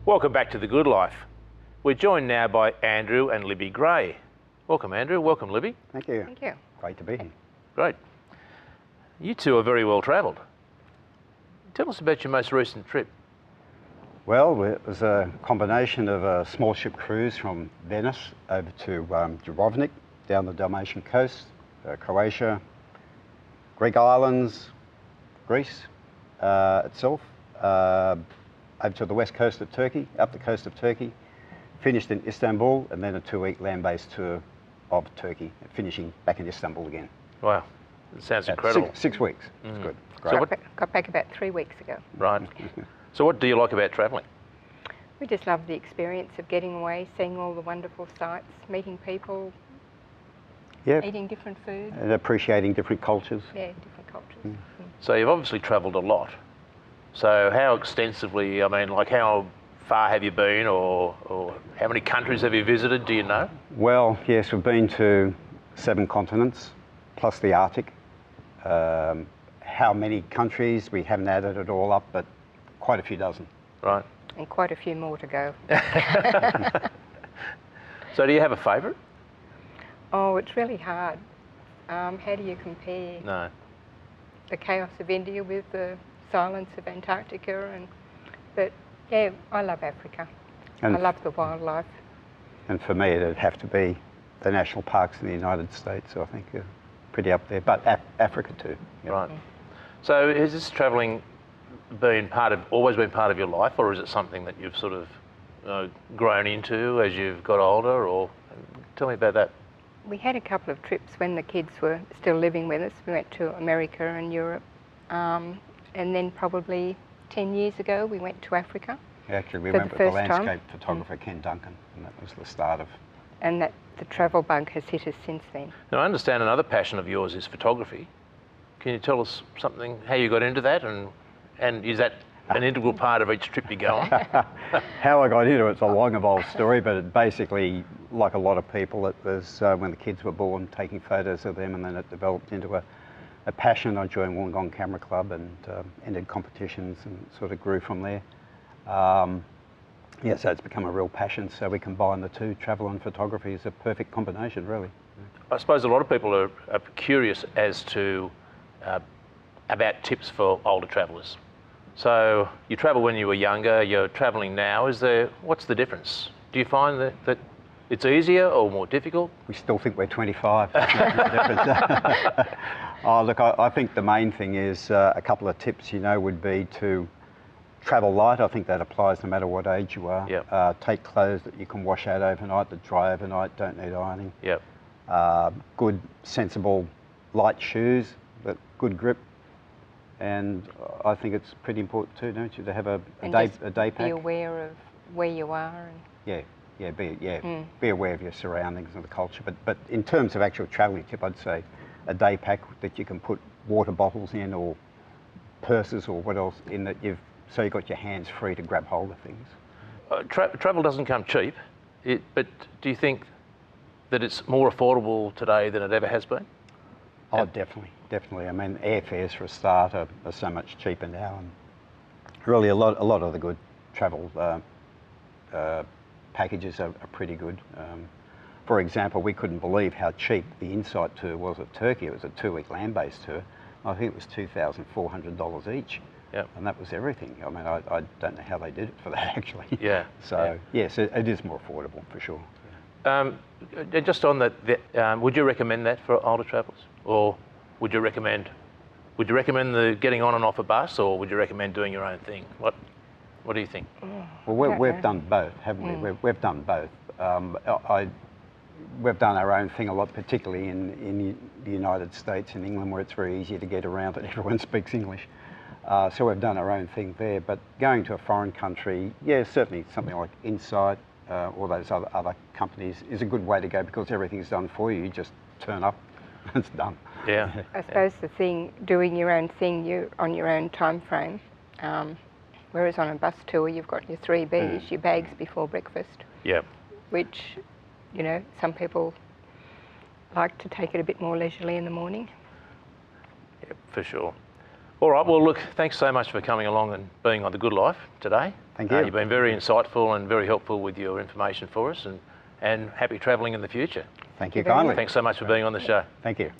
Welcome back to The Good Life. We're joined now by Andrew and Libby Gray. Welcome, Andrew. Welcome, Libby. Thank you. Thank you. Great to be here. Great. You two are very well travelled. Tell us about your most recent trip. Well, it was a combination of a small ship cruise from Venice over to Dubrovnik, down the Dalmatian coast, Croatia, Greek islands, Greece itself, over to the west coast of Turkey, up the coast of Turkey, finished in Istanbul, and then a 2-week land-based tour of Turkey, finishing back in Istanbul again. Wow, it sounds incredible. Six weeks. It's good. Great. So Got back about 3 weeks ago. Right. So what do you like about travelling? We just love the experience of getting away, seeing all the wonderful sights, meeting people, eating different food. And appreciating different cultures. Yeah, different cultures. So you've obviously travelled a lot. So how extensively, I mean, like how far have you been, or how many countries have you visited, do you know? Well, yes, we've been to 7 continents, plus the Arctic. How many countries, we haven't added it all up, but quite a few dozen. Right. And quite a few more to go. So do you have a favourite? Oh, it's really hard. How do you compare No. the chaos of India with the silence of Antarctica? But yeah, I love Africa. And I love the wildlife. And for me, it'd have to be the national parks in the United States, I think, are pretty up there, but Africa too. Yep. Right. So has this travelling always been part of your life, or is it something that you've sort of grown into as you've got older? Or tell me about that. We had a couple of trips when the kids were still living with us. We went to America and Europe. And then probably 10 years ago, we went to Africa. Actually, we for went the with the first landscape time. photographer Ken Duncan, and that was the start of... And that the travel bug has hit us since then. Now, I understand another passion of yours is photography. Can you tell us something, how you got into that, and is that an integral part of each trip you go on? How I got into it's a long, evolved story, but it basically, like a lot of people, it was when the kids were born, taking photos of them, and then it developed into a passion. I joined Wollongong Camera Club and entered competitions and sort of grew from there. So it's become a real passion, so we combine the two. Travel and photography is a perfect combination, really. I suppose a lot of people are curious as to about tips for older travellers. So you travelled when you were younger, you're travelling now. What's the difference? Do you find that it's easier or more difficult? We still think we're 25. That's making a difference. Oh, look, I think the main thing is a couple of tips, would be to travel light. I think that applies no matter what age you are. Yep. Take clothes that you can wash out overnight, that dry overnight, don't need ironing. Yep. Good, sensible, light shoes, but good grip. And I think it's pretty important too, don't you, to have a day pack. Be aware of where you are. Be aware of your surroundings and the culture. But in terms of actual travelling tip, I'd say a day pack that you can put water bottles in, or purses, or what else in that so you've got your hands free to grab hold of things. Travel doesn't come cheap, but do you think that it's more affordable today than it ever has been? Oh, definitely. I mean, airfares for a start are so much cheaper now, and really a lot of the good travel packages are pretty good. For example, we couldn't believe how cheap the Insight tour was at Turkey. It was a 2-week land-based tour. I think it was $2,400 each. Yep. And that was everything. I mean, I don't know how they did it for that, actually. Yeah. So, yes, it is more affordable, for sure. Just on that, would you recommend that for older travellers? Or would you recommend the getting on and off a bus, or would you recommend doing your own thing? What do you think? Well, we've done both, haven't we? We've done both. We've done our own thing a lot, particularly in the United States, in England, where it's very easy to get around and everyone speaks English. So we've done our own thing there. But going to a foreign country, certainly something like Insight or those other companies is a good way to go, because everything's done for you. You just turn up, it's done. Yeah. I suppose the thing, doing your own thing, you're on your own time frame. Whereas on a bus tour, you've got your 3 Bs, your bags before breakfast. Yeah. Which, some people like to take it a bit more leisurely in the morning. Yeah, for sure. All right, well, look, thanks so much for coming along and being on The Good Life today. Thank you. You've been very insightful and very helpful with your information for us, and happy travelling in the future. Thank you very kindly. much. Thanks so much for being on the show. Thank you.